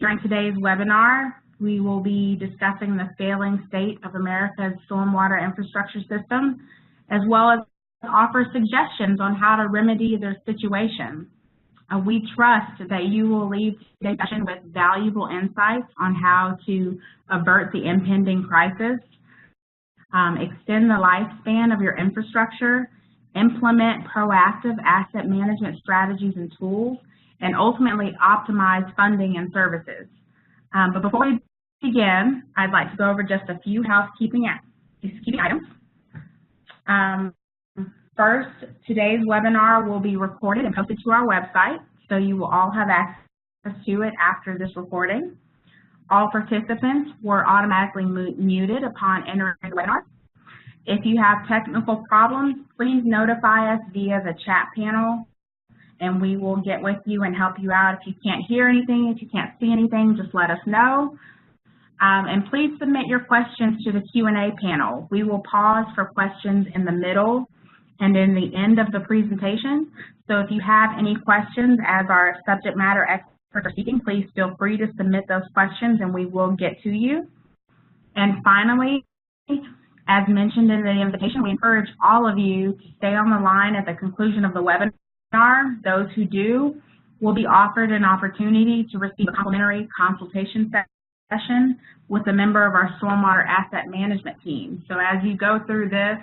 During today's webinar, we will be discussing the failing state of America's stormwater infrastructure system, as well as offer suggestions on how to remedy their situation. We trust that you will leave today's session with valuable insights on how to avert the impending crisis, extend the lifespan of your infrastructure, implement proactive asset management strategies and tools, and ultimately optimize funding and services. But before we begin, I'd like to go over just a few housekeeping items. First, today's webinar will be recorded and posted to our website, so you will all have access to it after this recording. All participants were automatically muted upon entering the webinar. If you have technical problems, please notify us via the chat panel, and we will get with you and help you out. If you can't hear anything, if you can't see anything, just let us know. And please submit your questions to the Q&A panel. We will pause for questions in the middle and in the end of the presentation. So if you have any questions as our subject matter experts are speaking, please feel free to submit those questions and we will get to you. And finally, as mentioned in the invitation, we encourage all of you to stay on the line at the conclusion of the webinar. Those who do will be offered an opportunity to receive a complimentary consultation session with a member of our Stormwater Asset Management team. So as you go through this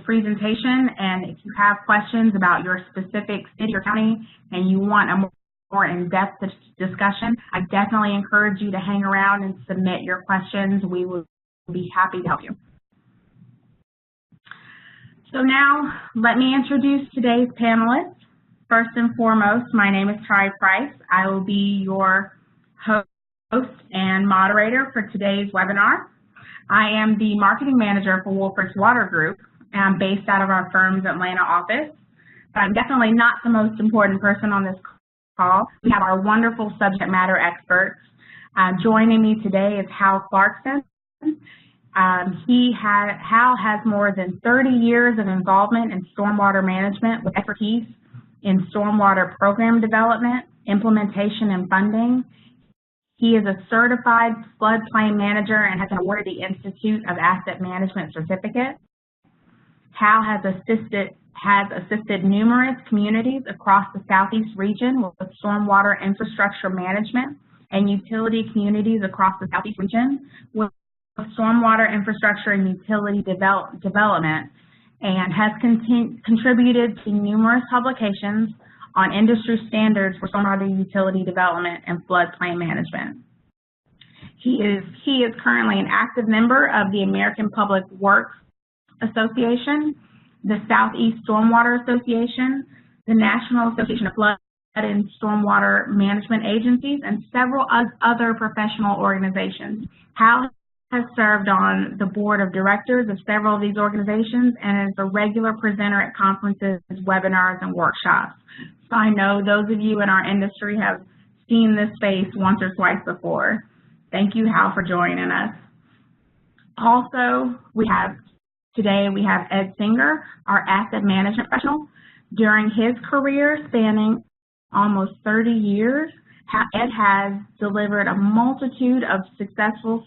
presentation, and if you have questions about your specific city or county and you want a more in-depth discussion, I definitely encourage you to hang around and submit your questions. We will be happy to help you. So now, let me introduce today's panelists. First and foremost, my name is Ty Price. I will be your host and moderator for today's webinar. I am the marketing manager for Wolfridge Water Group. I'm based out of our firm's Atlanta office. But I'm definitely not the most important person on this call. We have our wonderful subject matter experts. Joining me today is Hal Clarkson. Hal has more than 30 years of involvement in stormwater management with expertise in stormwater program development, implementation, and funding. He is a certified floodplain manager and has been awarded the Institute of Asset Management certificate. Hal has assisted numerous communities across the Southeast region with stormwater infrastructure management and utility communities across the Southeast region with stormwater infrastructure and utility development, and has contributed to numerous publications on industry standards for stormwater utility development and floodplain management. He is currently an active member of the American Public Works Association, the Southeast Stormwater Association, the National Association of Flood and Stormwater Management Agencies, and several other professional organizations. Hal has served on the board of directors of several of these organizations and is a regular presenter at conferences, webinars, and workshops. So I know those of you in our industry have seen this face once or twice before. Thank you, Hal, for joining us. Also, today we have Ed Singer, our asset management professional. During his career spanning almost 30 years, Ed has delivered a multitude of successful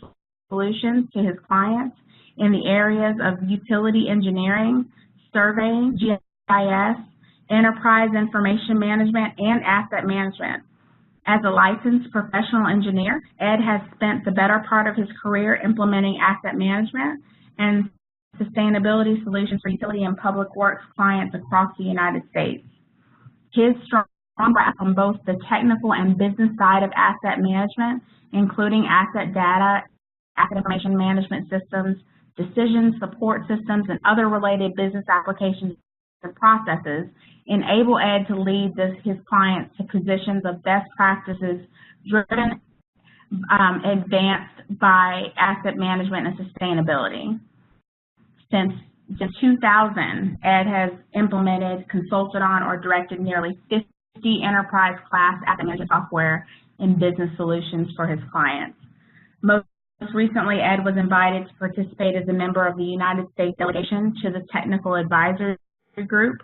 solutions to his clients in the areas of utility engineering, surveying, GIS, enterprise information management, and asset management. As a licensed professional engineer, Ed has spent the better part of his career implementing asset management and sustainability solutions for utility and public works clients across the United States. His strong grasp on both the technical and business side of asset management, including asset data, asset information management systems, decision support systems, and other related business applications and processes, enable Ed to lead his clients to positions of best practices driven, advanced by asset management and sustainability. Since 2000, Ed has implemented, consulted on, or directed nearly 50 enterprise class asset management software and business solutions for his clients. Most recently, Ed was invited to participate as a member of the United States delegation to the Technical Advisory Group,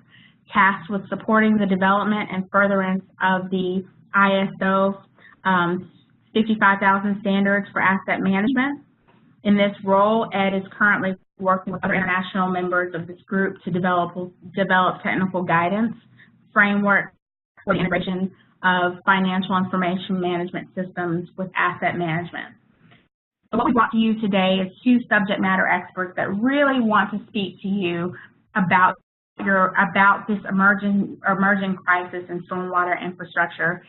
tasked with supporting the development and furtherance of the ISO 55,000 standards for asset management. In this role, Ed is currently working with other international members of this group to develop technical guidance, framework for the integration of financial information management systems with asset management. So what we brought to you today is two subject matter experts that really want to speak to you about this emerging crisis in stormwater infrastructure,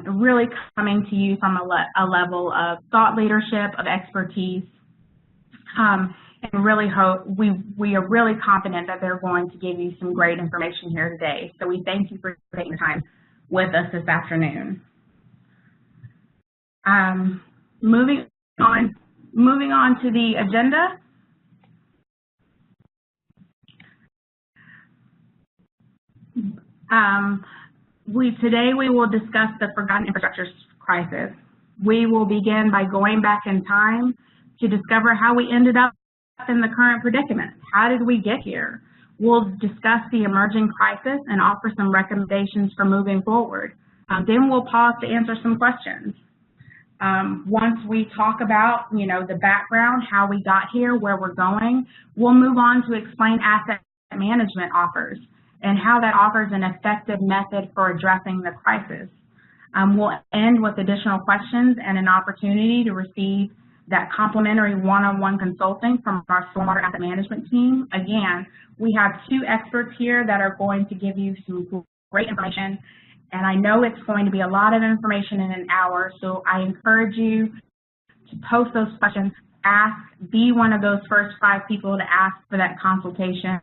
really coming to you from a level of thought leadership, of expertise, and really hope we are really confident that they're going to give you some great information here today. So we thank you for taking the time with us this afternoon. Moving on to the agenda. Today we will discuss the forgotten infrastructure crisis. We will begin by going back in time to discover how we ended up in the current predicament. How did we get here? We'll discuss the emerging crisis and offer some recommendations for moving forward. Then we'll pause to answer some questions. Once we talk about, the background, how we got here, where we're going, we'll move on to explain asset management offers and how that offers an effective method for addressing the crisis. We'll end with additional questions and an opportunity to receive that complimentary one-on-one consulting from our stormwater asset management team. Again, we have two experts here that are going to give you some great information, and I know it's going to be a lot of information in an hour, so I encourage you to post those questions, be one of those first 5 people to ask for that consultation,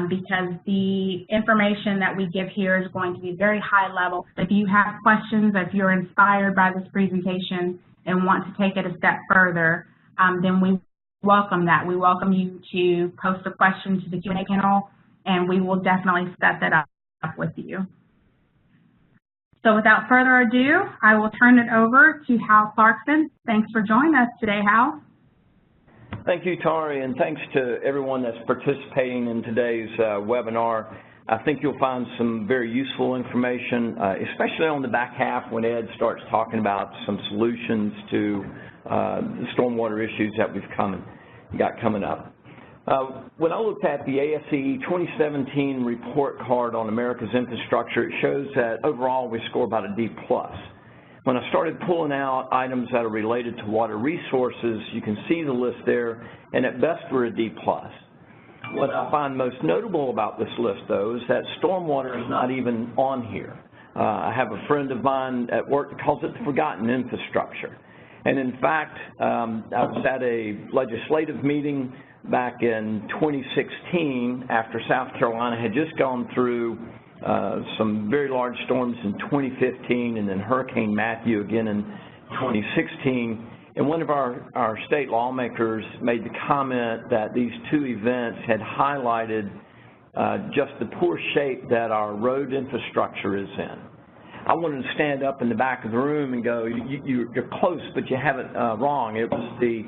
because the information that we give here is going to be very high level. If you have questions, if you're inspired by this presentation and want to take it a step further, then we welcome that. We welcome you to post a question to the Q&A panel, and we will definitely set that up with you. So without further ado, I will turn it over to Hal Clarkson. Thanks for joining us today, Hal. Thank you, Tari, and thanks to everyone that's participating in today's webinar. I think you'll find some very useful information, especially on the back half when Ed starts talking about some solutions to the stormwater issues that we've got coming up. When I looked at the ASCE 2017 report card on America's infrastructure, it shows that overall we score about a D+. When I started pulling out items that are related to water resources, you can see the list there, and at best we're a D+. What I find most notable about this list, though, is that stormwater is not even on here. I have a friend of mine at work that calls it the forgotten infrastructure. And in fact, I was at a legislative meeting back in 2016 after South Carolina had just gone through some very large storms in 2015 and then Hurricane Matthew again in 2016. And one of our state lawmakers made the comment that these two events had highlighted just the poor shape that our road infrastructure is in. I wanted to stand up in the back of the room and go, you're close, but you have it wrong. It was the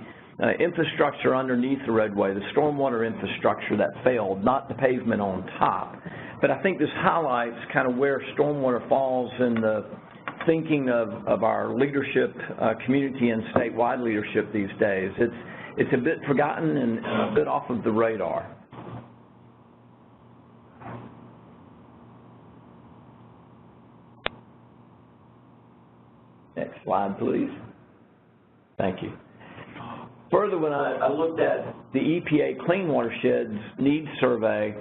infrastructure underneath the roadway, the stormwater infrastructure that failed, not the pavement on top. But I think this highlights kind of where stormwater falls in the thinking of our leadership community and statewide leadership these days. It's a bit forgotten and a bit off of the radar. Next slide, please. Thank you. Further, when I looked at the EPA Clean Watersheds Needs Survey,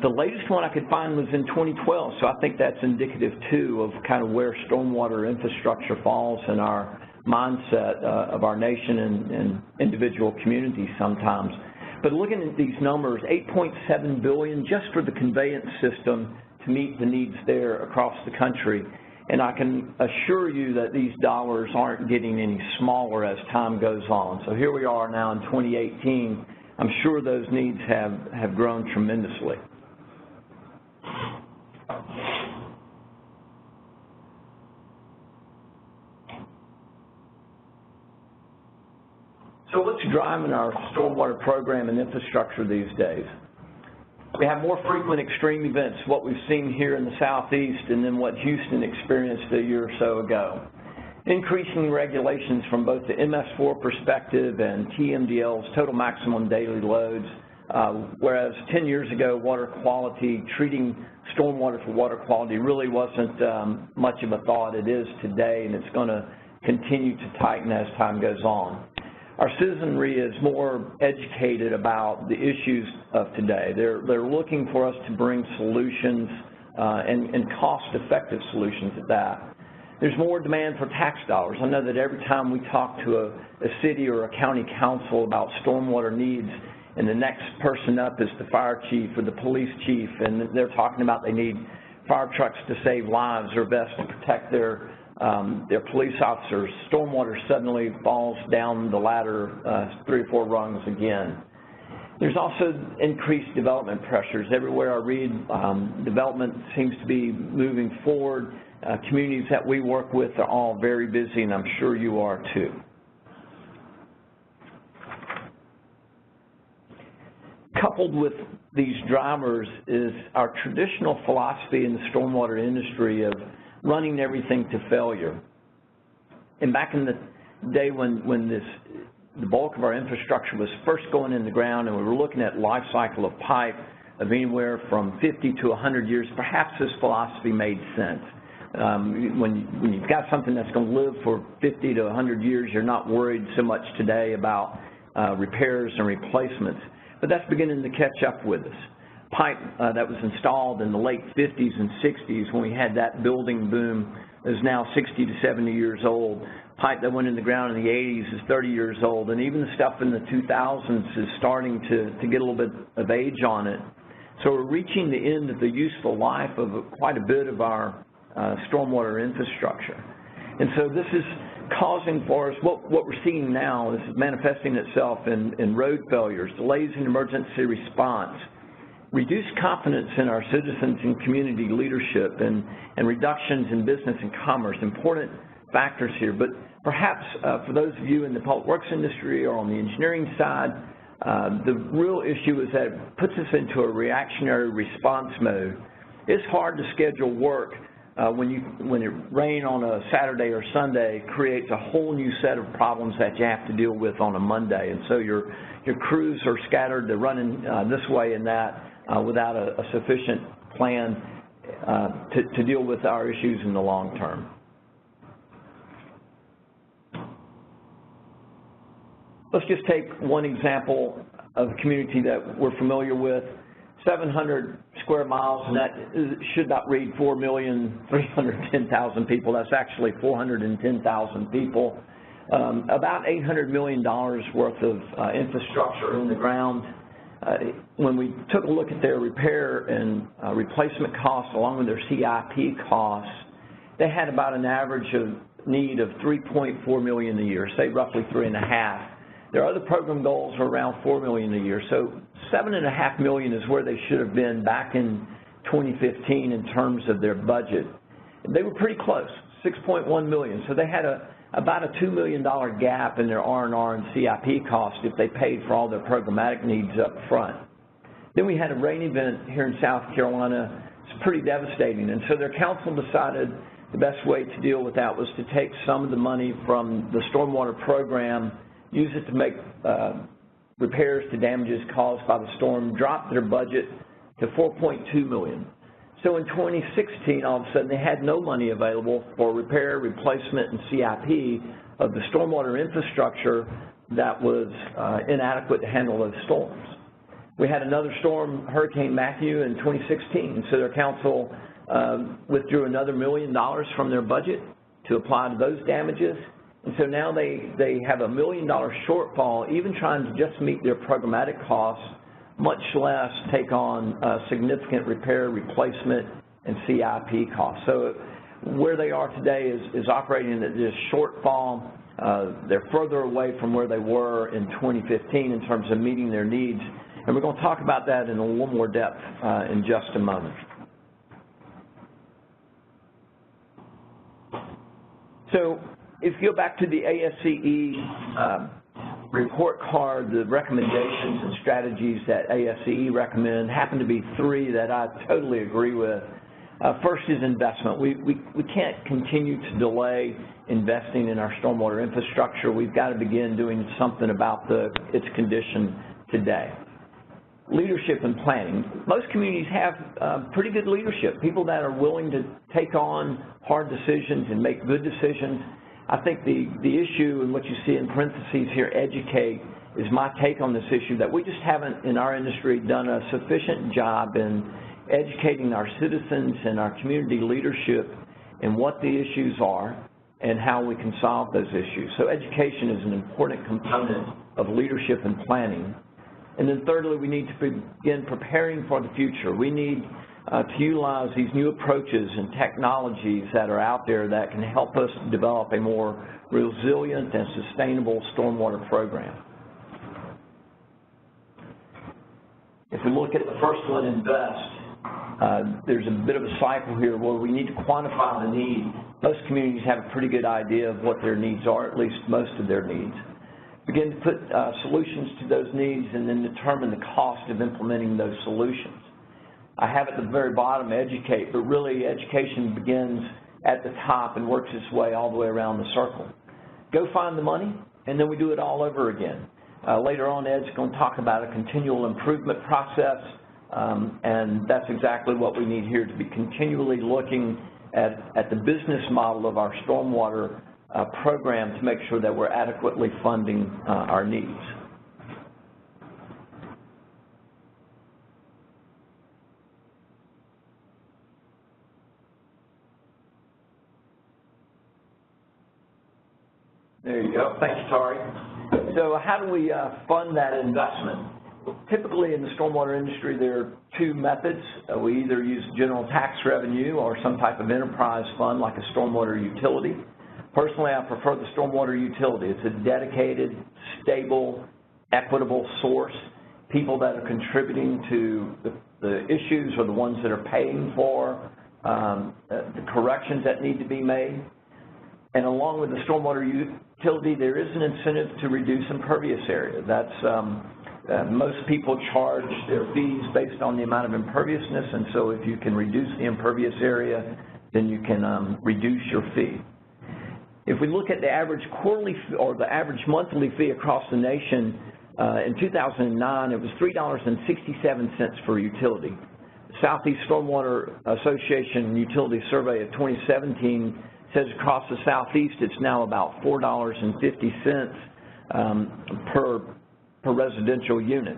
the latest one I could find was in 2012, so I think that's indicative, too, of kind of where stormwater infrastructure falls in our mindset of our nation and individual communities sometimes. But looking at these numbers, $8.7 billion just for the conveyance system to meet the needs there across the country. And I can assure you that these dollars aren't getting any smaller as time goes on. So here we are now in 2018. I'm sure those needs have grown tremendously. So what's driving our stormwater program and infrastructure these days? We have more frequent extreme events, what we've seen here in the southeast and then what Houston experienced a year or so ago. Increasing regulations from both the MS4 perspective and TMDL's total maximum daily loads, whereas 10 years ago, water quality, treating stormwater for water quality really wasn't much of a thought. It is today, and it's going to continue to tighten as time goes on. Our citizenry is more educated about the issues of today. They're looking for us to bring solutions and cost-effective solutions at that. There's more demand for tax dollars. I know that every time we talk to a city or a county council about stormwater needs, and the next person up is the fire chief or the police chief, and they're talking about they need fire trucks to save lives or vests to protect their police officers, stormwater suddenly falls down the ladder 3 or 4 rungs again. There's also increased development pressures. Everywhere I read, development seems to be moving forward. Communities that we work with are all very busy, and I'm sure you are too. Coupled with these drivers is our traditional philosophy in the stormwater industry of running everything to failure. And back in the day when the bulk of our infrastructure was first going in the ground and we were looking at life cycle of pipe of anywhere from 50 to 100 years, perhaps this philosophy made sense. When you've got something that's going to live for 50 to 100 years, you're not worried so much today about repairs and replacements. But that's beginning to catch up with us. Pipe that was installed in the late 50s and 60s when we had that building boom is now 60 to 70 years old. Pipe that went in the ground in the 80s is 30 years old, and even the stuff in the 2000s is starting to get a little bit of age on it. So we're reaching the end of the useful life of quite a bit of our stormwater infrastructure. And so this is causing for us, what we're seeing now, this is manifesting itself in road failures, delays in emergency response, reduced confidence in our citizens and community leadership, and reductions in business and commerce, important factors here. But perhaps for those of you in the public works industry or on the engineering side, the real issue is that it puts us into a reactionary response mode. It's hard to schedule work when it rain on a Saturday or Sunday creates a whole new set of problems that you have to deal with on a Monday. And so your crews are scattered, they're running this way and that without a sufficient plan to deal with our issues in the long term. Let's just take one example of a community that we're familiar with. 700 square miles, and that should not read 4,310,000 people. That's actually 410,000 people. About $800 million worth of infrastructure in the ground. When we took a look at their repair and replacement costs along with their CIP costs, they had about an average of need of $3.4 million a year, say roughly 3.5. Their other program goals are around $4 million a year. So $7.5 million is where they should have been back in 2015 in terms of their budget. They were pretty close, $6.1 million. So they had about a $2 million gap in their R&R and CIP costs if they paid for all their programmatic needs up front. Then we had a rain event here in South Carolina. It's pretty devastating. And so their council decided the best way to deal with that was to take some of the money from the stormwater program, use it to make repairs to damages caused by the storm, drop their budget to $4.2 million. So in 2016, all of a sudden, they had no money available for repair, replacement, and CIP of the stormwater infrastructure that was inadequate to handle those storms. We had another storm, Hurricane Matthew, in 2016, so their council withdrew another $1 million from their budget to apply to those damages. And so now they have a $1 million shortfall, even trying to just meet their programmatic costs, much less take on significant repair, replacement, and CIP costs. So where they are today is operating at this shortfall. They're further away from where they were in 2015 in terms of meeting their needs. And we're going to talk about that in a little more depth in just a moment. So if you go back to the ASCE report card, the recommendations and strategies that ASCE recommend happen to be three that I totally agree with. First is investment. We can't continue to delay investing in our stormwater infrastructure. We've got to begin doing something about its condition today. Leadership and planning. Most communities have pretty good leadership, people that are willing to take on hard decisions and make good decisions. I think the issue, and what you see in parentheses here, educate, is my take on this issue, that we just haven't in our industry done a sufficient job in educating our citizens and our community leadership in what the issues are and how we can solve those issues. So education is an important component of leadership and planning. And then thirdly, we need to begin preparing for the future. We need to utilize these new approaches and technologies that are out there that can help us develop a more resilient and sustainable stormwater program. If we look at the first one, invest, there's a bit of a cycle here where we need to quantify the need. Most communities have a pretty good idea of what their needs are, at least most of their needs. Begin to put solutions to those needs and then determine the cost of implementing those solutions. I have at the very bottom educate, but really education begins at the top and works its way all the way around the circle. Go find the money, and then we do it all over again. Later on, Ed's going to talk about a continual improvement process, and that's exactly what we need here, to be continually looking at the business model of our stormwater program to make sure that we're adequately funding our needs. There you go. Thank you, Tari. So how do we fund that investment? Typically in the stormwater industry, there are two methods. We either use general tax revenue or some type of enterprise fund like a stormwater utility. Personally, I prefer the stormwater utility. It's a dedicated, stable, equitable source. People that are contributing to the issues are the ones that are paying for the corrections that need to be made. And along with the stormwater utility, there is an incentive to reduce impervious area. That's most people charge their fees based on the amount of imperviousness, and so if you can reduce the impervious area, then you can reduce your fee. If we look at the average quarterly or the average monthly fee across the nation, in 2009, it was $3.67 for utility. The Southeast Stormwater Association Utility Survey of 2017 says across the Southeast it's now about $4.50 per residential unit.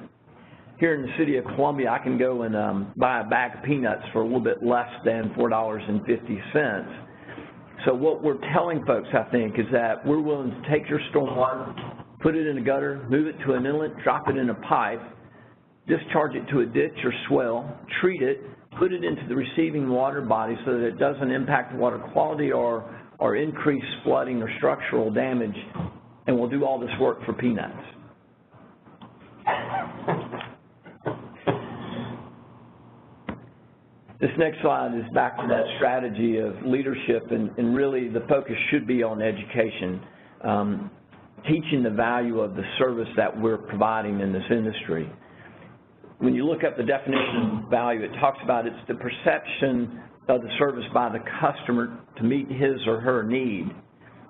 Here in the city of Columbia, I can go and buy a bag of peanuts for a little bit less than $4.50. So what we're telling folks, I think, is that we're willing to take your stormwater, put it in a gutter, move it to an inlet, drop it in a pipe, discharge it to a ditch or swell, treat it, put it into the receiving water body so that it doesn't impact water quality or increase flooding or structural damage, and we'll do all this work for peanuts. This next slide is back to that strategy of leadership, and really the focus should be on education, teaching the value of the service that we're providing in this industry. When you look up the definition of value, it talks about it's the perception of the service by the customer to meet his or her need.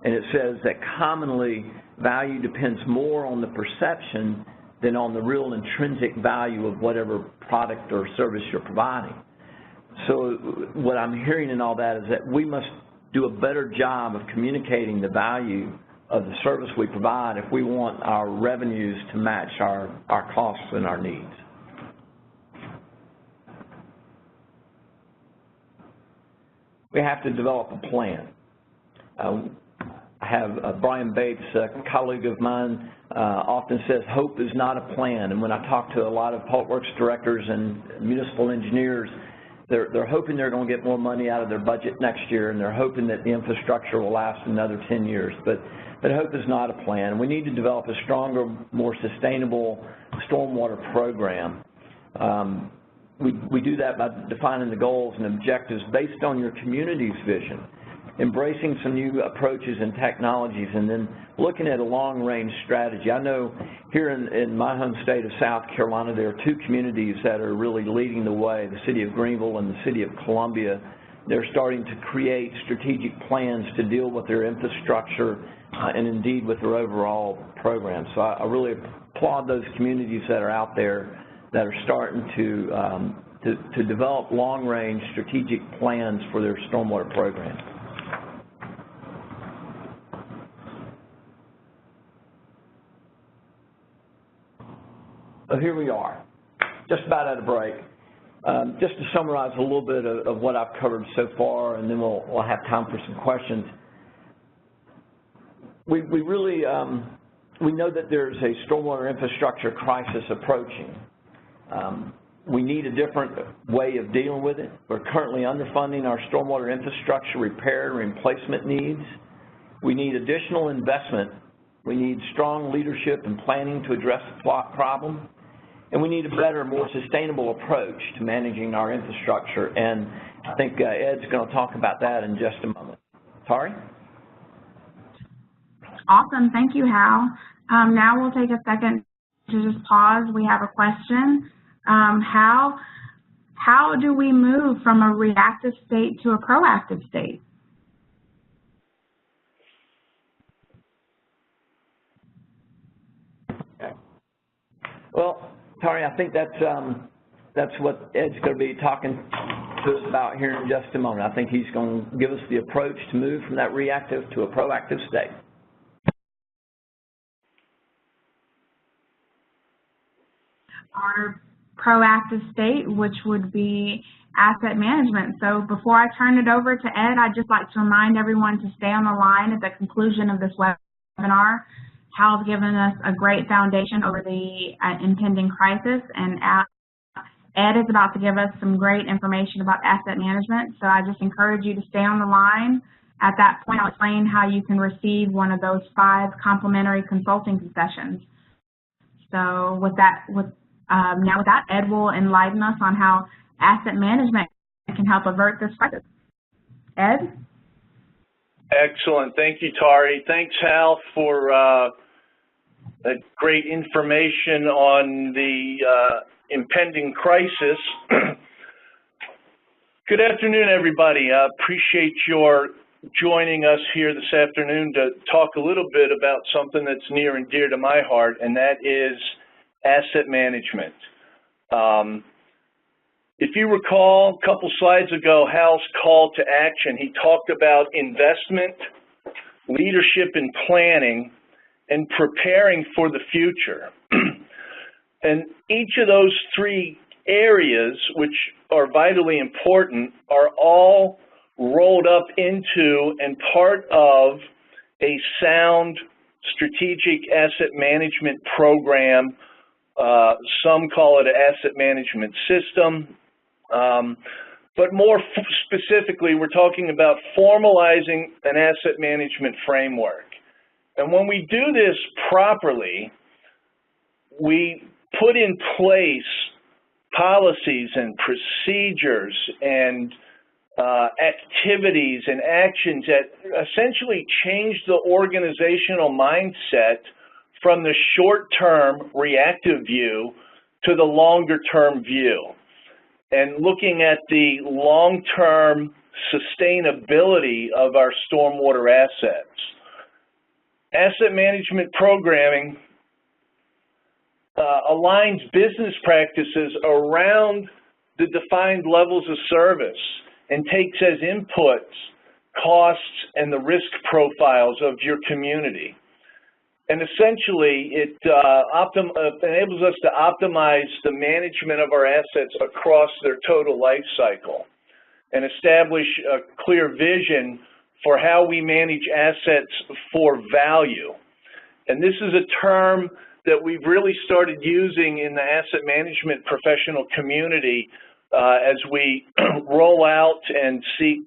And it says that commonly value depends more on the perception than on the real intrinsic value of whatever product or service you're providing. So what I'm hearing in all that is that we must do a better job of communicating the value of the service we provide if we want our revenues to match our costs and our needs. We have to develop a plan. I have Brian Bates, a colleague of mine, often says hope is not a plan. And when I talk to a lot of public works directors and municipal engineers, they're hoping they're going to get more money out of their budget next year, and they're hoping that the infrastructure will last another 10 years. But hope is not a plan. We need to develop a stronger, more sustainable stormwater program. We do that by defining the goals and objectives based on your community's vision. embracing some new approaches and technologies, and then looking at a long-range strategy. I know here in my home state of South Carolina, there are two communities that are really leading the way, the city of Greenville and the city of Columbia. They're starting to create strategic plans to deal with their infrastructure and indeed with their overall program. So I really applaud those communities that are out there that are starting to develop long-range strategic plans for their stormwater program. So here we are, just about at a break. Just to summarize a little bit of what I've covered so far, and then we'll have time for some questions. We really, we know that there's a stormwater infrastructure crisis approaching. We need a different way of dealing with it. We're currently underfunding our stormwater infrastructure repair and replacement needs. We need additional investment. We need strong leadership and planning to address the problem. And we need a better, more sustainable approach to managing our infrastructure. And I think Ed's going to talk about that in just a moment. Tari? Awesome. Thank you, Hal. Now we'll take a second to just pause. We have a question. Hal, how do we move from a reactive state to a proactive state? Okay. Well, Tari, I think that's what Ed's going to be talking to us about here in just a moment. I think he's going to give us the approach to move from that reactive to a proactive state. Our proactive state, which would be asset management. So before I turn it over to Ed, I'd just like to remind everyone to stay on the line at the conclusion of this webinar. Hal's given us a great foundation over the impending crisis, and Ed is about to give us some great information about asset management. So I just encourage you to stay on the line. At that point, I'll explain how you can receive one of those 5 complimentary consulting sessions. So now with that, Ed will enlighten us on how asset management can help avert this crisis. Ed? Excellent. Thank you, Tari. Thanks, Hal, for great information on the impending crisis. Good afternoon, everybody. I appreciate your joining us here this afternoon to talk a little bit about something that's near and dear to my heart, and that is asset management. If you recall, a couple slides ago, Hal's call to action, he talked about investment, leadership and planning, and preparing for the future. And each of those 3 areas, which are vitally important, are all rolled up into and part of a sound strategic asset management program. Some call it an asset management system. But more specifically, we're talking about formalizing an asset management framework. And when we do this properly, we put in place policies and procedures and activities and actions that essentially change the organizational mindset from the short-term reactive view to the longer-term view, and looking at the long-term sustainability of our stormwater assets. Asset management programming aligns business practices around the defined levels of service and takes as inputs costs and the risk profiles of your community. And essentially, it enables us to optimize the management of our assets across their total life cycle and establish a clear vision for how we manage assets for value. And this is a term that we've really started using in the asset management professional community as we roll out and seek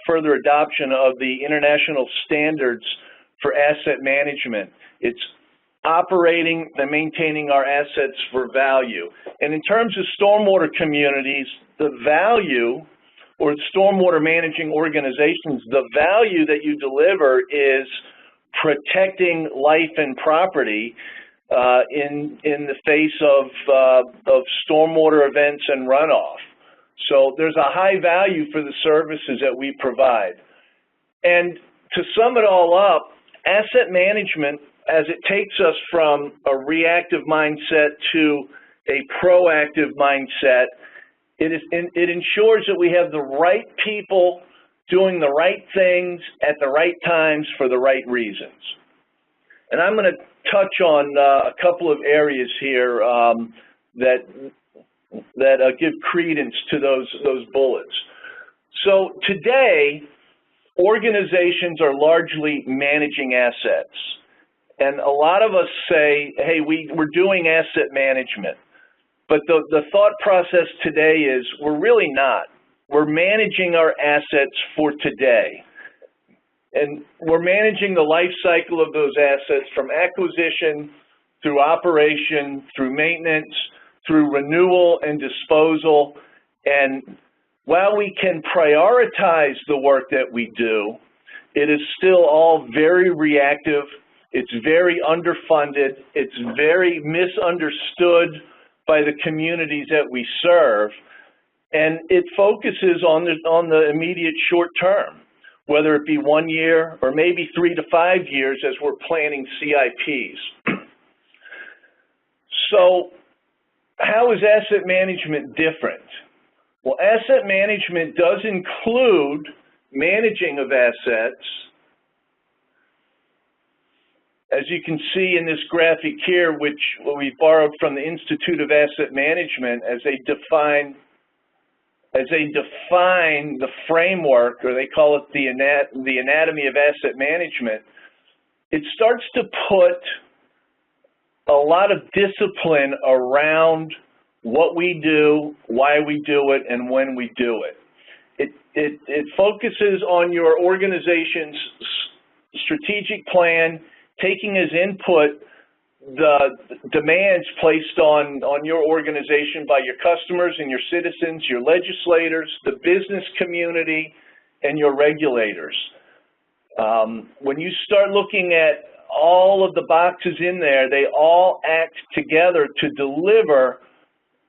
further adoption of the international standards for asset management. It's operating and maintaining our assets for value. And in terms of stormwater communities, the value or stormwater managing organizations, the value that you deliver is protecting life and property in the face of stormwater events and runoff. So there's a high value for the services that we provide. And to sum it all up, asset management, as it takes us from a reactive mindset to a proactive mindset, it ensures that we have the right people doing the right things at the right times for the right reasons. And I'm going to touch on a couple of areas here that give credence to those bullets. So today, organizations are largely managing assets. And a lot of us say, hey, we're doing asset management. But the thought process today is we're really not. We're managing our assets for today. And we're managing the life cycle of those assets from acquisition through operation, through maintenance, through renewal and disposal. And while we can prioritize the work that we do, it is still all very reactive. It's very underfunded. It's very misunderstood by the communities that we serve. And it focuses on the immediate short term, whether it be 1 year or maybe 3 to 5 years as we're planning CIPs. So how is asset management different? Well, asset management does include managing of assets. As you can see in this graphic here, which we borrowed from the Institute of Asset Management, as they define the framework, or they call it the anatomy of asset management, it starts to put a lot of discipline around what we do, why we do it, and when we do it. It focuses on your organization's strategic plan, taking as input the demands placed on your organization by your customers and your citizens, your legislators, the business community, and your regulators. When you start looking at all of the boxes in there, they all act together to deliver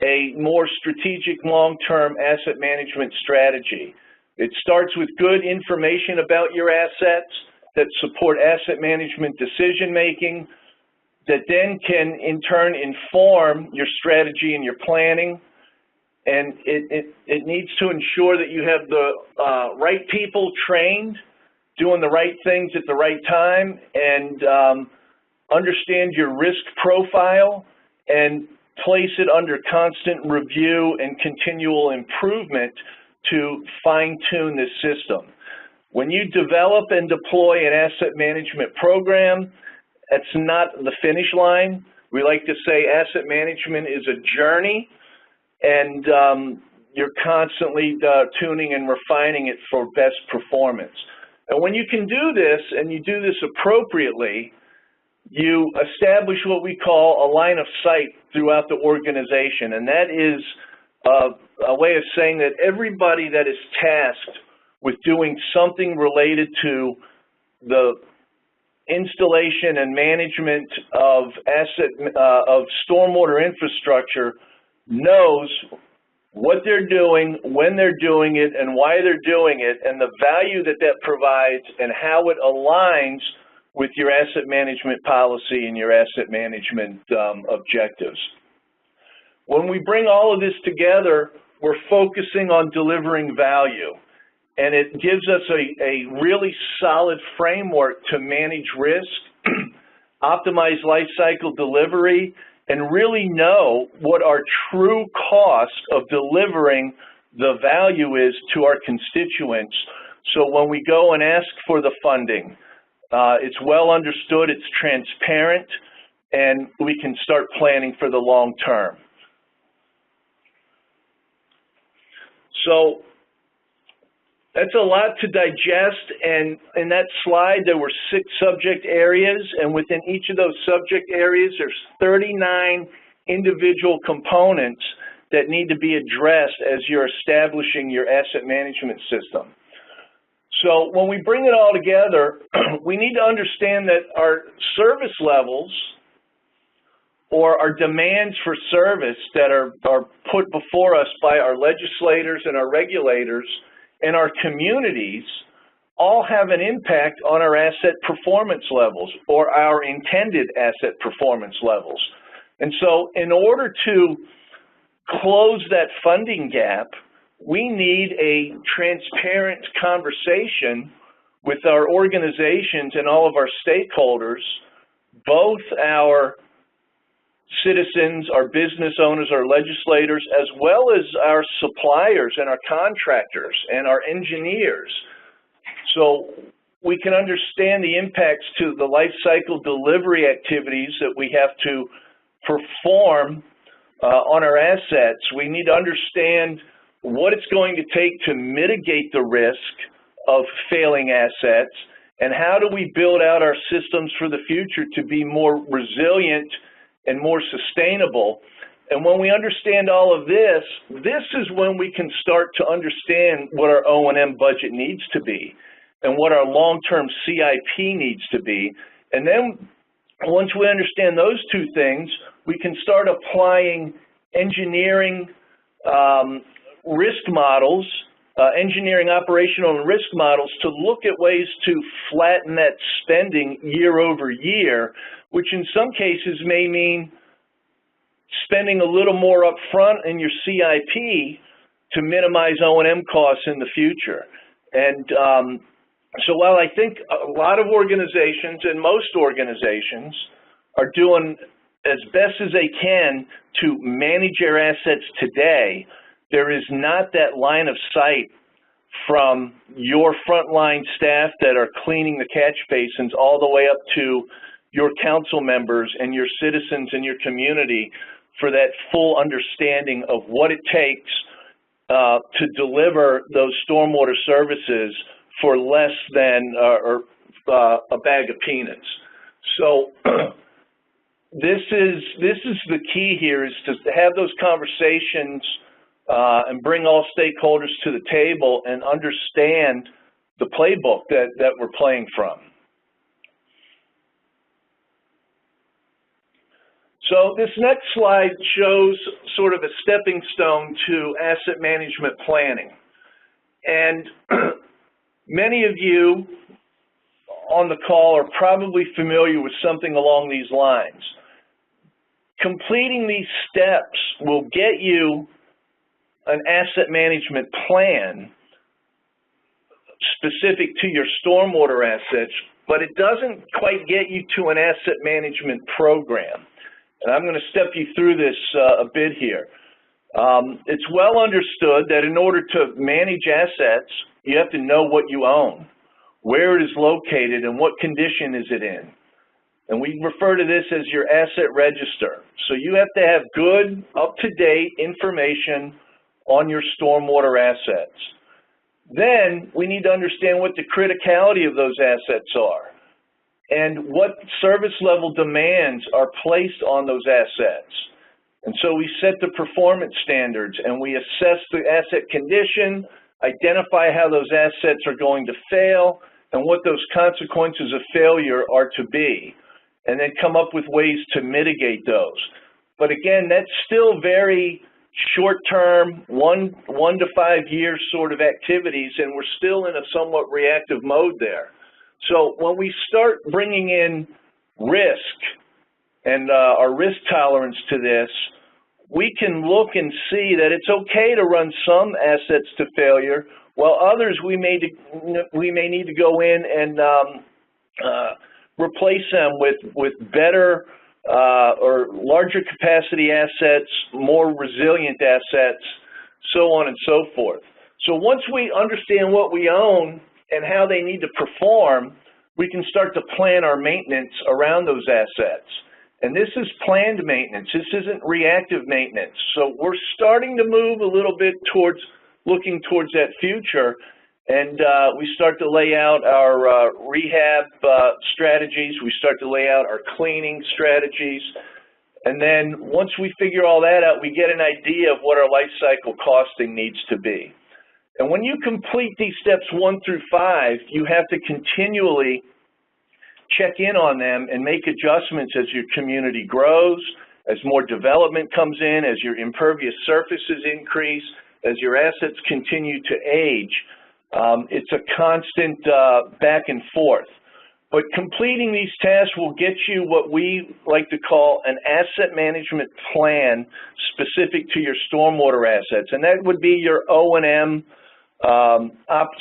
a more strategic long-term asset management strategy. It starts with good information about your assets that support asset management decision-making, that then can in turn inform your strategy and your planning. And it needs to ensure that you have the right people trained, doing the right things at the right time, and understand your risk profile and place it under constant review and continual improvement to fine-tune this system. When you develop and deploy an asset management program, that's not the finish line. We like to say asset management is a journey, and you're constantly tuning and refining it for best performance. And when you can do this, and you do this appropriately, you establish what we call a line of sight throughout the organization, and that is a way of saying that everybody that is tasked with doing something related to the installation and management of stormwater infrastructure knows what they're doing, when they're doing it, and why they're doing it, and the value that that provides, and how it aligns with your asset management policy and your asset management objectives. When we bring all of this together, we're focusing on delivering value. And it gives us a really solid framework to manage risk, optimize life cycle delivery, and really know what our true cost of delivering the value is to our constituents. So when we go and ask for the funding, it's well understood, it's transparent, and we can start planning for the long term. So that's a lot to digest, and in that slide there were 6 subject areas, and within each of those subject areas there's 39 individual components that need to be addressed as you're establishing your asset management system. So when we bring it all together, we need to understand that our service levels or our demands for service that are put before us by our legislators and our regulators and our communities all have an impact on our asset performance levels or our intended asset performance levels. And so in order to close that funding gap, we need a transparent conversation with our organizations and all of our stakeholders, both our citizens, our business owners, our legislators, as well as our suppliers and our contractors and our engineers. So we can understand the impacts to the life cycle delivery activities that we have to perform on our assets. We need to understand what it's going to take to mitigate the risk of failing assets, and how do we build out our systems for the future to be more resilient and more sustainable. And when we understand all of this, this is when we can start to understand what our O&M budget needs to be and what our long-term CIP needs to be. And then once we understand those two things, we can start applying engineering risk models, engineering operational and risk models to look at ways to flatten that spending year over year, which in some cases may mean spending a little more up front in your CIP to minimize O&M costs in the future. And so while I think a lot of organizations and most organizations are doing as best as they can to manage their assets today, there is not that line of sight from your frontline staff that are cleaning the catch basins all the way up to your council members and your citizens in your community for that full understanding of what it takes to deliver those stormwater services for less than a bag of peanuts. So this is the key here, is to have those conversations and bring all stakeholders to the table and understand the playbook that we're playing from. So this next slide shows sort of a stepping stone to asset management planning. And many of you on the call are probably familiar with something along these lines. Completing these steps will get you an asset management plan specific to your stormwater assets, but it doesn't quite get you to an asset management program. And I'm going to step you through this a bit here. It's well understood that in order to manage assets, you have to know what you own, where it is located, and what condition is it in. And we refer to this as your asset register. So you have to have good, up-to-date information on your stormwater assets. Then we need to understand what the criticality of those assets are and what service level demands are placed on those assets. And so we set the performance standards and we assess the asset condition, identify how those assets are going to fail and what those consequences of failure are to be, and then come up with ways to mitigate those. But again, that's still very short-term, 1 to 5 year sort of activities, and we're still in a somewhat reactive mode there. So when we start bringing in risk and our risk tolerance to this, we can look and see that it's okay to run some assets to failure, while others we may need to go in and replace them with better or larger capacity assets, more resilient assets, so on and so forth. So once we understand what we own and how they need to perform, we can start to plan our maintenance around those assets. And this is planned maintenance. This isn't reactive maintenance. So we're starting to move a little bit towards looking towards that future, and we start to lay out our rehab strategies. We start to lay out our cleaning strategies. And then once we figure all that out, we get an idea of what our life cycle costing needs to be. And when you complete these steps 1 through 5, you have to continually check in on them and make adjustments as your community grows, as more development comes in, as your impervious surfaces increase, as your assets continue to age. It's a constant back and forth. But completing these tasks will get you what we like to call an asset management plan specific to your stormwater assets. And that would be your O&M,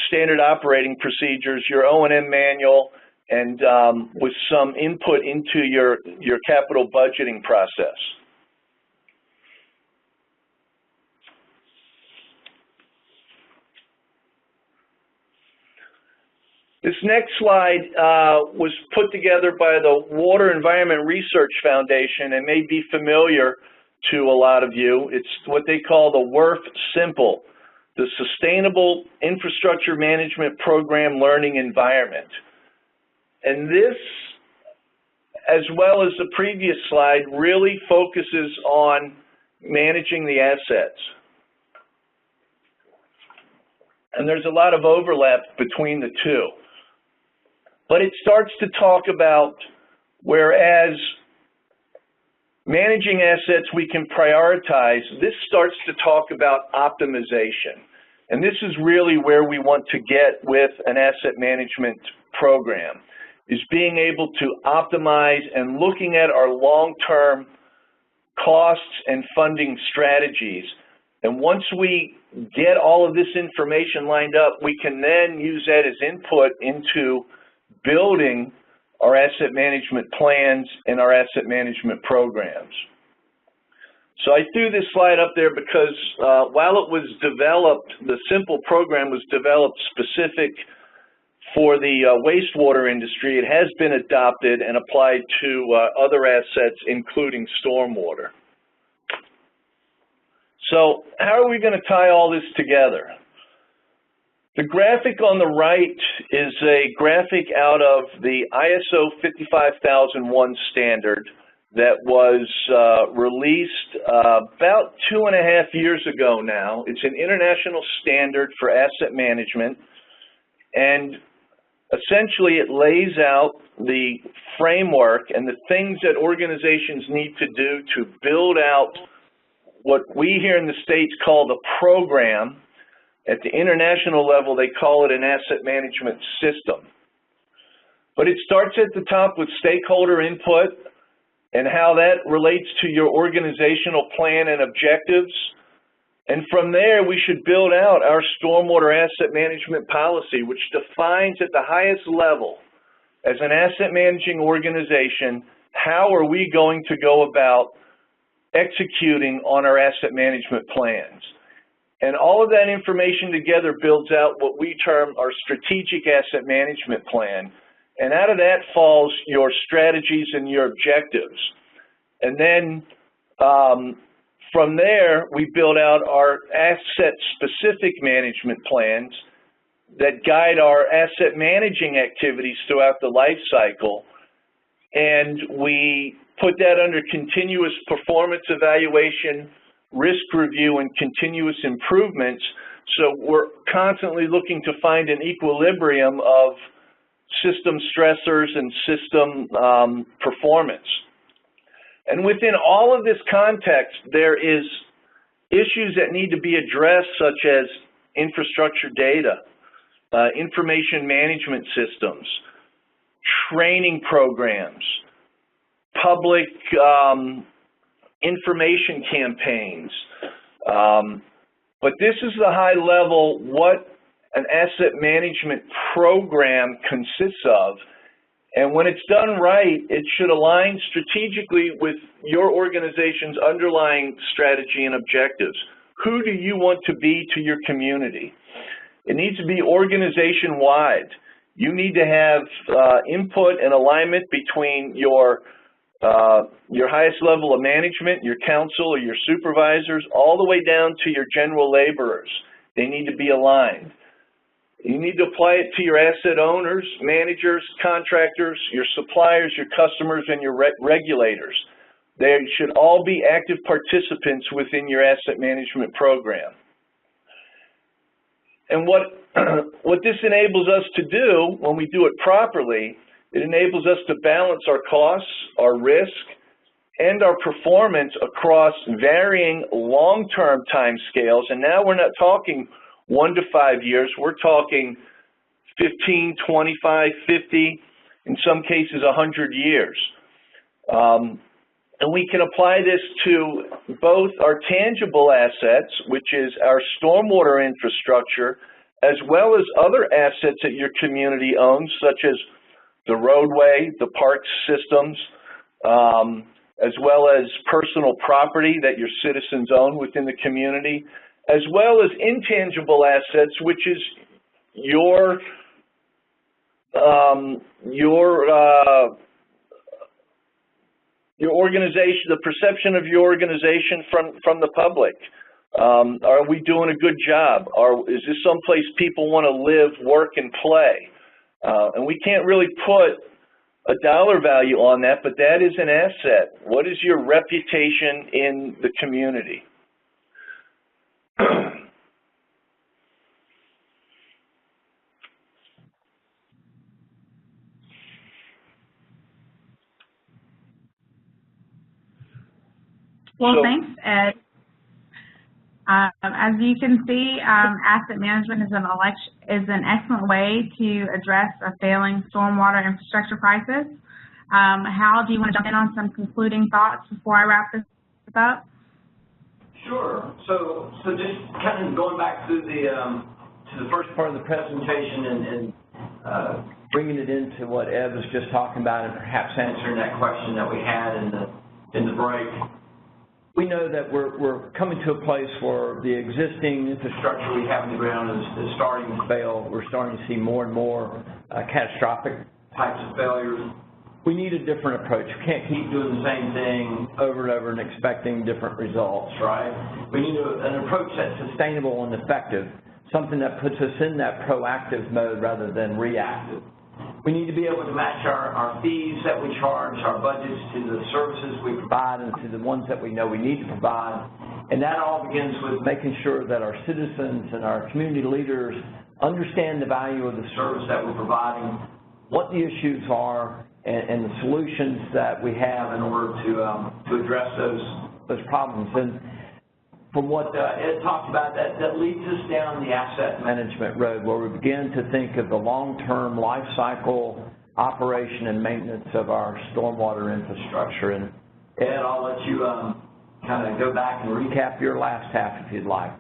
standard operating procedures, your O&M manual, and with some input into your capital budgeting process. This next slide was put together by the Water Environment Research Foundation and may be familiar to a lot of you. It's what they call the WIRF Simple, the Sustainable Infrastructure Management Program Learning Environment. And this, as well as the previous slide, really focuses on managing the assets. And there's a lot of overlap between the two. But it starts to talk about, whereas managing assets we can prioritize, this starts to talk about optimization. And this is really where we want to get with an asset management program, is being able to optimize and looking at our long-term costs and funding strategies. And once we get all of this information lined up, we can then use that as input into building our asset management plans and our asset management programs. So I threw this slide up there because while it was developed, the Simple program was developed specific for the wastewater industry, it has been adopted and applied to other assets, including stormwater. So how are we going to tie all this together? The graphic on the right is a graphic out of the ISO 55001 standard that was released about 2.5 years ago now. It's an international standard for asset management, and essentially it lays out the framework and the things that organizations need to do to build out what we here in the States call the program. At the international level, they call it an asset management system. But it starts at the top with stakeholder input and how that relates to your organizational plan and objectives. And from there, we should build out our stormwater asset management policy, which defines at the highest level, as an asset managing organization, how are we going to go about executing on our asset management plans. And all of that information together builds out what we term our strategic asset management plan. And out of that falls your strategies and your objectives. And then from there, we build out our asset-specific management plans that guide our asset managing activities throughout the life cycle. And we put that under continuous performance evaluation, risk review, and continuous improvements. So we're constantly looking to find an equilibrium of system stressors and system performance. And within all of this context, there is issues that need to be addressed, such as infrastructure data, information management systems, training programs, public information campaigns. But this is the high level what an asset management program consists of. And when it's done right, it should align strategically with your organization's underlying strategy and objectives. Who do you want to be to your community? It needs to be organization-wide. You need to have input and alignment between your highest level of management, your council or your supervisors, all the way down to your general laborers. They need to be aligned. You need to apply it to your asset owners, managers, contractors, your suppliers, your customers, and your regulators. They should all be active participants within your asset management program. And what this enables us to do when we do it properly, it enables us to balance our costs, our risk, and our performance across varying long-term time scales. And now we're not talking 1 to 5 years, we're talking 15, 25, 50, in some cases 100 years. And we can apply this to both our tangible assets, which is our stormwater infrastructure, as well as other assets that your community owns, such as the roadway, the park systems, as well as personal property that your citizens own within the community, as well as intangible assets, which is your organization, the perception of your organization from the public. Are we doing a good job? Is this someplace people want to live, work, and play? And we can't really put a dollar value on that, but that is an asset. What is your reputation in the community? Well, thanks, Ed. As you can see, asset management is an excellent way to address a failing stormwater infrastructure crisis. Hal, do you want to jump in on some concluding thoughts before I wrap this up? Sure. So just kind of going back to the first part of the presentation and bringing it into what Ed was just talking about, and perhaps answering that question that we had in the break. We know that we're coming to a place where the existing infrastructure we have in the ground is starting to fail. We're starting to see more and more catastrophic types of failures. We need a different approach. We can't keep doing the same thing over and over and expecting different results, right? We need an approach that's sustainable and effective, something that puts us in that proactive mode rather than reactive. We need to be able to match our fees that we charge, our budgets to the services we provide and to the ones that we know we need to provide. And that all begins with making sure that our citizens and our community leaders understand the value of the service that we're providing, what the issues are, and the solutions that we have in order to address those problems. And from what Ed talked about, that leads us down the asset management road, where we begin to think of the long-term life cycle operation and maintenance of our stormwater infrastructure. And Ed, I'll let you kind of go back and recap your last half if you'd like.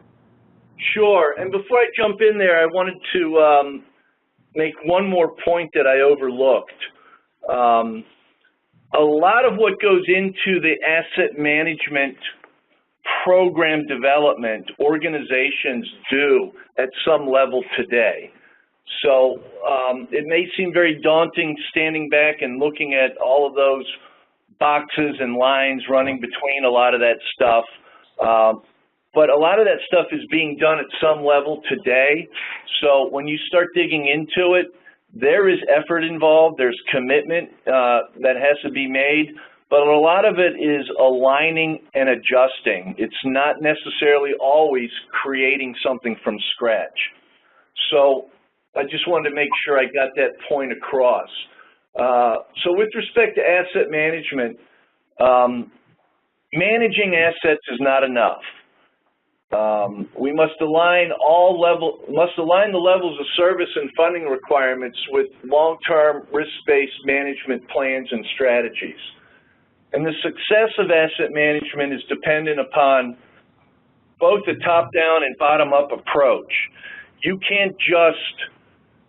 Sure. And before I jump in there, I wanted to make one more point that I overlooked. A lot of what goes into the asset management program development organizations do at some level today. So it may seem very daunting standing back and looking at all of those boxes and lines running between a lot of that stuff. But a lot of that stuff is being done at some level today. So when you start digging into it, there is effort involved, there's commitment that has to be made. But a lot of it is aligning and adjusting. It's not necessarily always creating something from scratch. So I just wanted to make sure I got that point across. So with respect to asset management, managing assets is not enough. We must align the levels of service and funding requirements with long-term risk-based management plans and strategies. And the success of asset management is dependent upon both a top-down and bottom-up approach. You can't just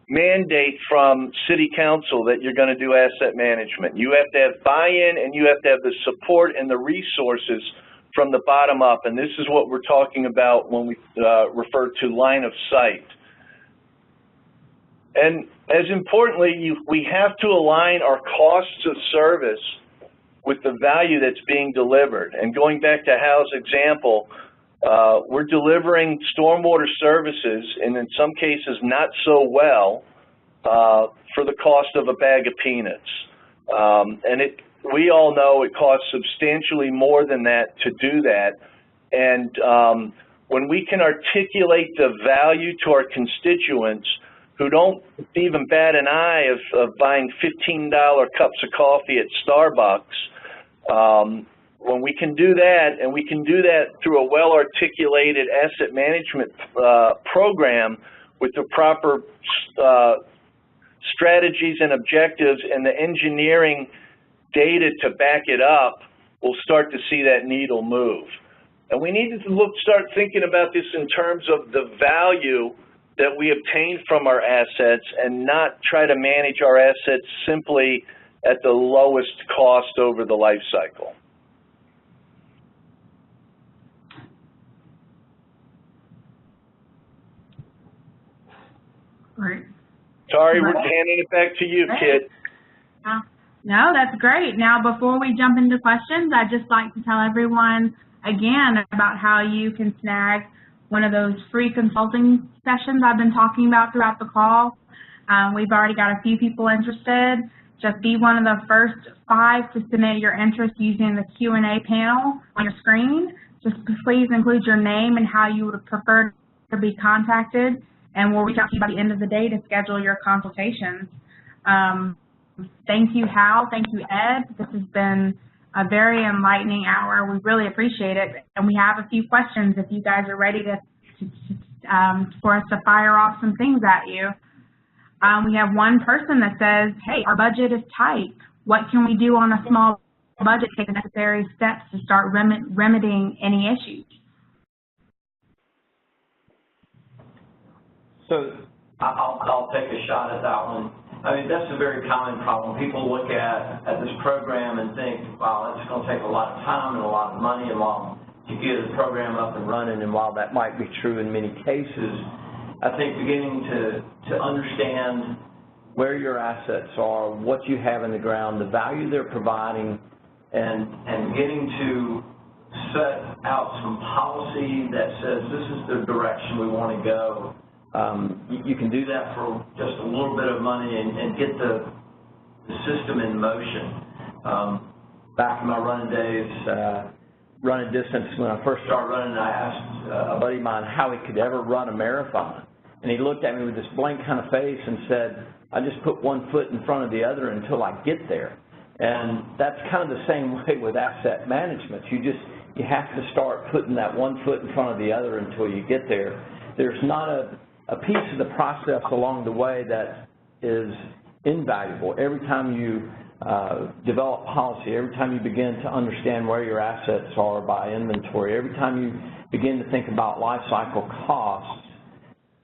mandate from City Council that you're going to do asset management. You have to have buy-in, and you have to have the support and the resources from the bottom up. And this is what we're talking about when we refer to line of sight. And as importantly, we have to align our costs of service with the value that's being delivered. And going back to Hal's example, we're delivering stormwater services, and in some cases not so well, for the cost of a bag of peanuts. And we all know it costs substantially more than that to do that. And when we can articulate the value to our constituents who don't even bat an eye of buying $15 cups of coffee at Starbucks, when we can do that, and we can do that through a well-articulated asset management program with the proper strategies and objectives and the engineering data to back it up, we'll start to see that needle move. And we need to start thinking about this in terms of the value that we obtain from our assets and not try to manage our assets simply at the lowest cost over the life cycle. Great. Sorry, we're handing it back to you, Kit. No, that's great. Now, before we jump into questions, I'd just like to tell everyone again about how you can snag one of those free consulting sessions I've been talking about throughout the call. We've already got a few people interested. Just be one of the first 5 to submit your interest using the Q&A panel on your screen. Just please include your name and how you would prefer to be contacted, and we'll reach out to you by the end of the day to schedule your consultations. Thank you, Hal. Thank you, Ed. This has been a very enlightening hour. We really appreciate it. And we have a few questions if you guys are ready for us to fire off some things at you. We have one person that says, hey, our budget is tight. What can we do on a small budget to take the necessary steps to start remedying any issues? So I'll take a shot at that one. I mean, that's a very common problem. People look at this program and think, wow, it's going to take a lot of time and a lot of money and while to get the program up and running. And while that might be true in many cases, I think beginning to understand where your assets are, what you have in the ground, the value they're providing, and getting to set out some policy that says this is the direction we want to go. You can do that for just a little bit of money and get the system in motion. Back in my running days, running distance, when I first started running, I asked a buddy of mine how he could ever run a marathon. And he looked at me with this blank kind of face and said, I just put one foot in front of the other until I get there. And that's kind of the same way with asset management. You have to start putting that one foot in front of the other until you get there. There's not a piece of the process along the way that is invaluable. Every time you develop policy, every time you begin to understand where your assets are by inventory, every time you begin to think about life cycle costs,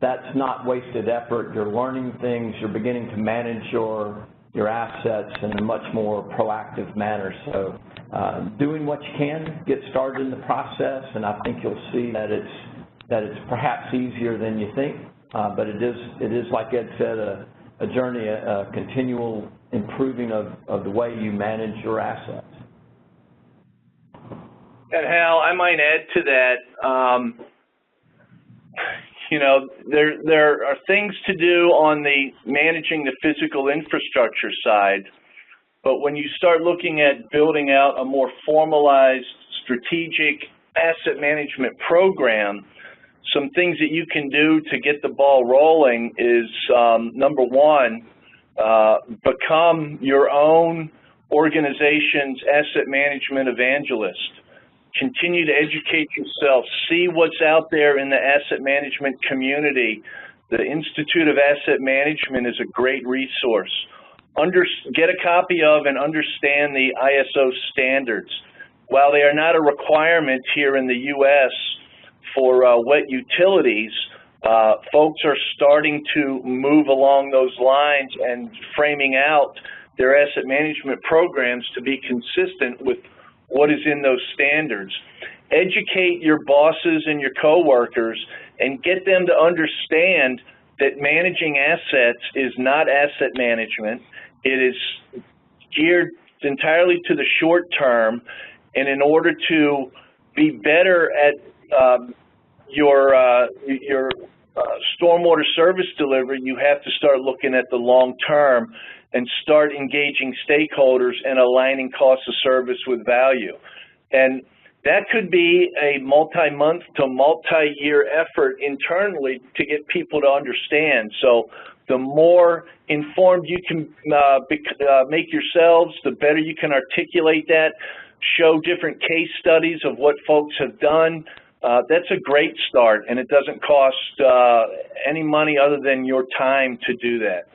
that's not wasted effort. You're learning things. You're beginning to manage your assets in a much more proactive manner. So doing what you can, get started in the process, and I think you'll see that it's perhaps easier than you think, but it is like Ed said, a journey, a continual improving of the way you manage your assets. And Hal, I might add to that, you know, there are things to do on the managing the physical infrastructure side, but when you start looking at building out a more formalized strategic asset management program, some things that you can do to get the ball rolling is, number one, become your own organization's asset management evangelist. Continue to educate yourself. See what's out there in the asset management community. The Institute of Asset Management is a great resource. Get a copy of and understand the ISO standards. While they are not a requirement here in the U.S. for wet utilities, folks are starting to move along those lines and framing out their asset management programs to be consistent with what is in those standards. Educate your bosses and your coworkers and get them to understand that managing assets is not asset management. It is geared entirely to the short term, and in order to be better at your stormwater service delivery, you have to start looking at the long term and start engaging stakeholders and aligning cost of service with value. And that could be a multi-month to multi-year effort internally to get people to understand. So the more informed you can make yourselves, the better you can articulate that, show different case studies of what folks have done. That's a great start, and it doesn't cost any money other than your time to do that.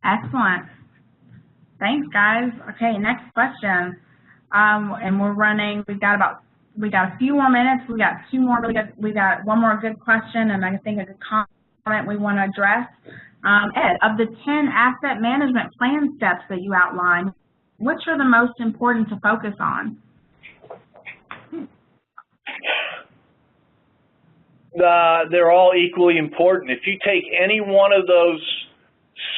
Excellent. Thanks, guys. Okay, next question. And we're running. We got a few more minutes. We got two more. We got one more good question, and I think a good comment we want to address. Ed, of the 10 asset management plan steps that you outlined, which are the most important to focus on? They're all equally important. If you take any one of those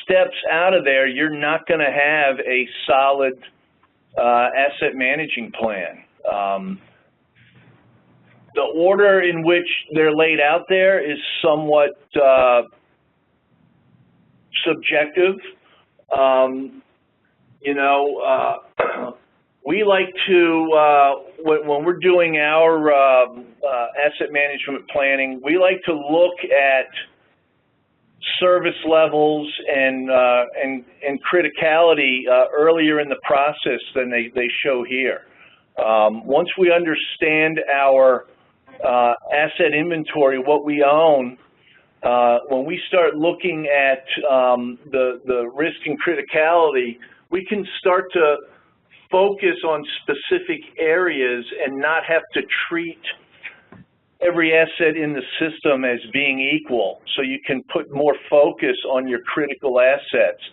steps out of there, you're not going to have a solid asset managing plan. The order in which they're laid out there is somewhat subjective. We like to, when we're doing our asset management planning, we like to look at service levels and criticality earlier in the process than they show here. Once we understand our asset inventory, what we own, when we start looking at the risk and criticality, we can start to focus on specific areas and not have to treat every asset in the system as being equal, so you can put more focus on your critical assets.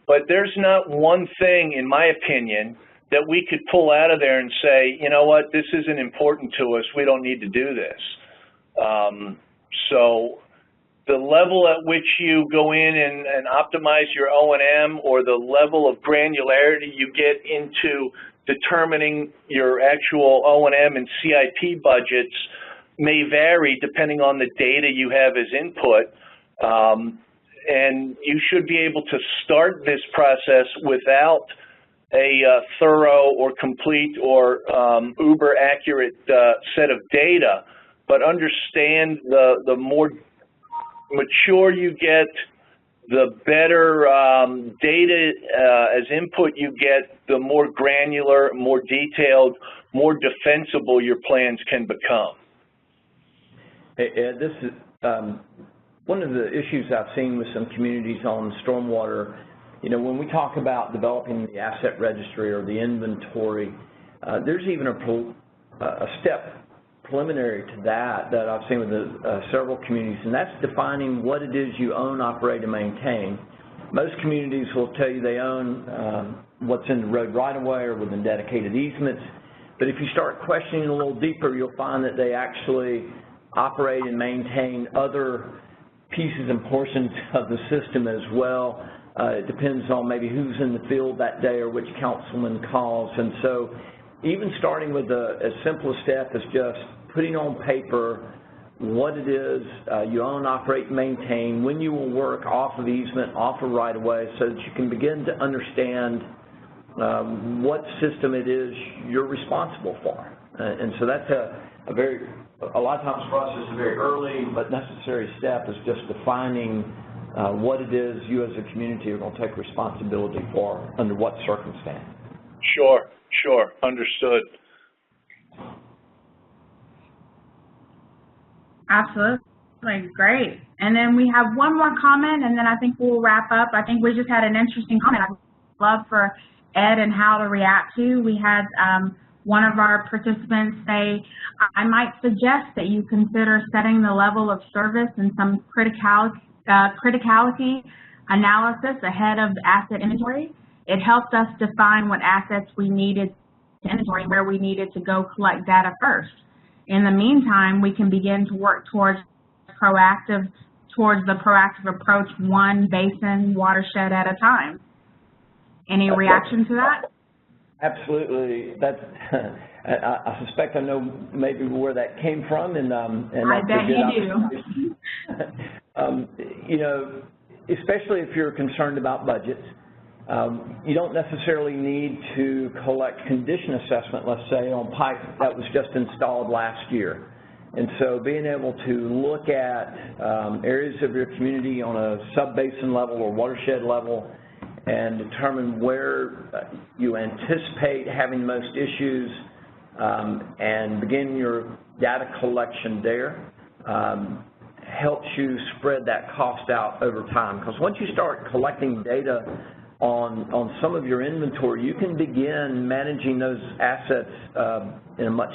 But there's not one thing, in my opinion, that we could pull out of there and say, you know what, this isn't important to us, we don't need to do this. So the level at which you go in and optimize your O&M, or the level of granularity you get into determining your actual O&M and CIP budgets, may vary depending on the data you have as input, and you should be able to start this process without a thorough or complete or uber accurate set of data, but understand the more mature you get, the better data as input you get, the more granular, more detailed, more defensible your plans can become. Hey, Ed, this is one of the issues I've seen with some communities on stormwater. You know, when we talk about developing the asset registry or the inventory, there's even a step preliminary to that I've seen with several communities, and that's defining what it is you own, operate, and maintain. Most communities will tell you they own what's in the road right-of-way or within dedicated easements, but if you start questioning a little deeper, you'll find that they actually operate and maintain other pieces and portions of the system as well. It depends on maybe who's in the field that day or which councilman calls. And so even starting with as simple a step as just putting on paper what it is you own, operate, maintain, when you will work off of easement, off of right-of-way, so that you can begin to understand what system it is you're responsible for. And so that's a lot of times for us, it's a very early but necessary step, is just defining what it is you as a community are going to take responsibility for, under what circumstance. Sure, understood. Absolutely, great. And then we have one more comment, and then I think we'll wrap up. I think we just had an interesting comment I'd love for Ed and Hal to react to. We had one of our participants say, I might suggest that you consider setting the level of service and some criticality analysis ahead of the asset inventory. It helped us define what assets we needed to inventory and where we needed to go collect data first. In the meantime, we can begin to work towards the proactive approach, one basin watershed at a time. Any reaction to that? Absolutely. That's, I suspect I know maybe where that came from, and I bet you do. You know, especially if you're concerned about budgets, you don't necessarily need to collect condition assessment, let's say, on pipe that was just installed last year. And so being able to look at areas of your community on a sub-basin level or watershed level and determine where you anticipate having most issues and begin your data collection there helps you spread that cost out over time. Because once you start collecting data on some of your inventory, you can begin managing those assets in a much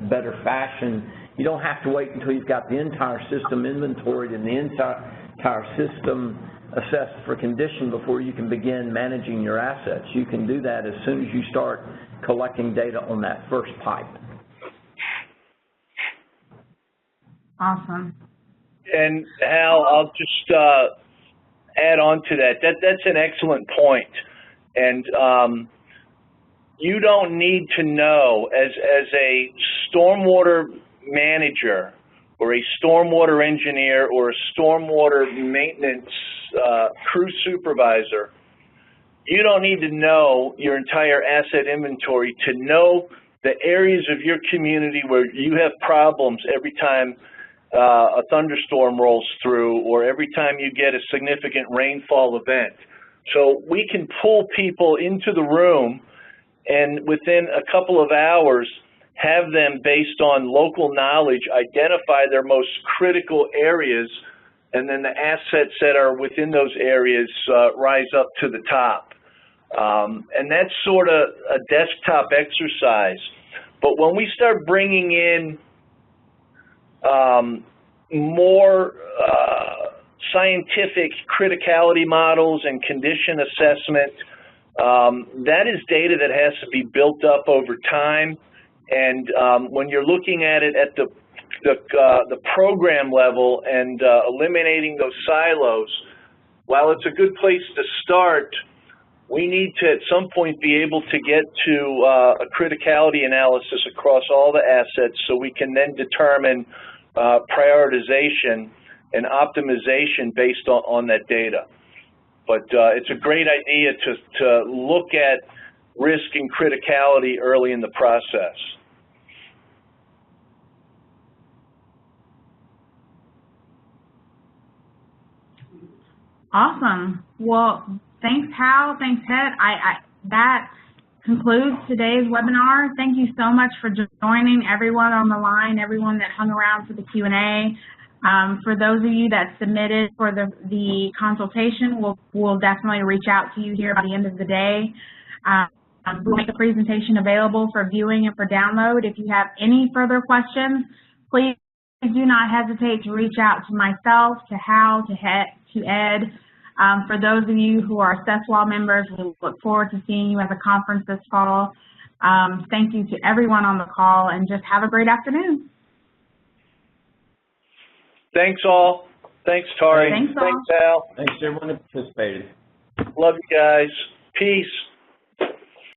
better fashion. You don't have to wait until you've got the entire system inventoried and the entire system assessed for condition before you can begin managing your assets. You can do that as soon as you start collecting data on that first pipe. Awesome. And Hal, I'll just add on to that. That's an excellent point. And you don't need to know, as a stormwater manager or a stormwater engineer or a stormwater maintenance crew supervisor, you don't need to know your entire asset inventory to know the areas of your community where you have problems every time a thunderstorm rolls through or every time you get a significant rainfall event. So we can pull people into the room and within a couple of hours have them, based on local knowledge, identify their most critical areas, and then the assets that are within those areas rise up to the top. And that's sort of a desktop exercise. But when we start bringing in more scientific criticality models and condition assessment, that is data that has to be built up over time. And when you're looking at it at the program level and eliminating those silos, while it's a good place to start, we need to at some point be able to get to a criticality analysis across all the assets so we can then determine prioritization and optimization based on that data. But it's a great idea to look at risk and criticality early in the process. Awesome. Well, thanks, Hal. Thanks, Ted. That concludes today's webinar. Thank you so much for joining, everyone on the line, everyone that hung around for the Q&A. For those of you that submitted for the consultation, we'll definitely reach out to you here by the end of the day. We'll make the presentation available for viewing and for download. If you have any further questions, please do not hesitate to reach out to myself, to Hal, to Ed. For those of you who are CESWA members, we look forward to seeing you at the conference this fall. Thank you to everyone on the call, and just have a great afternoon. Thanks, all. Thanks, Tari. Thanks, Hal. Thanks to everyone that participated. Love you guys. Peace.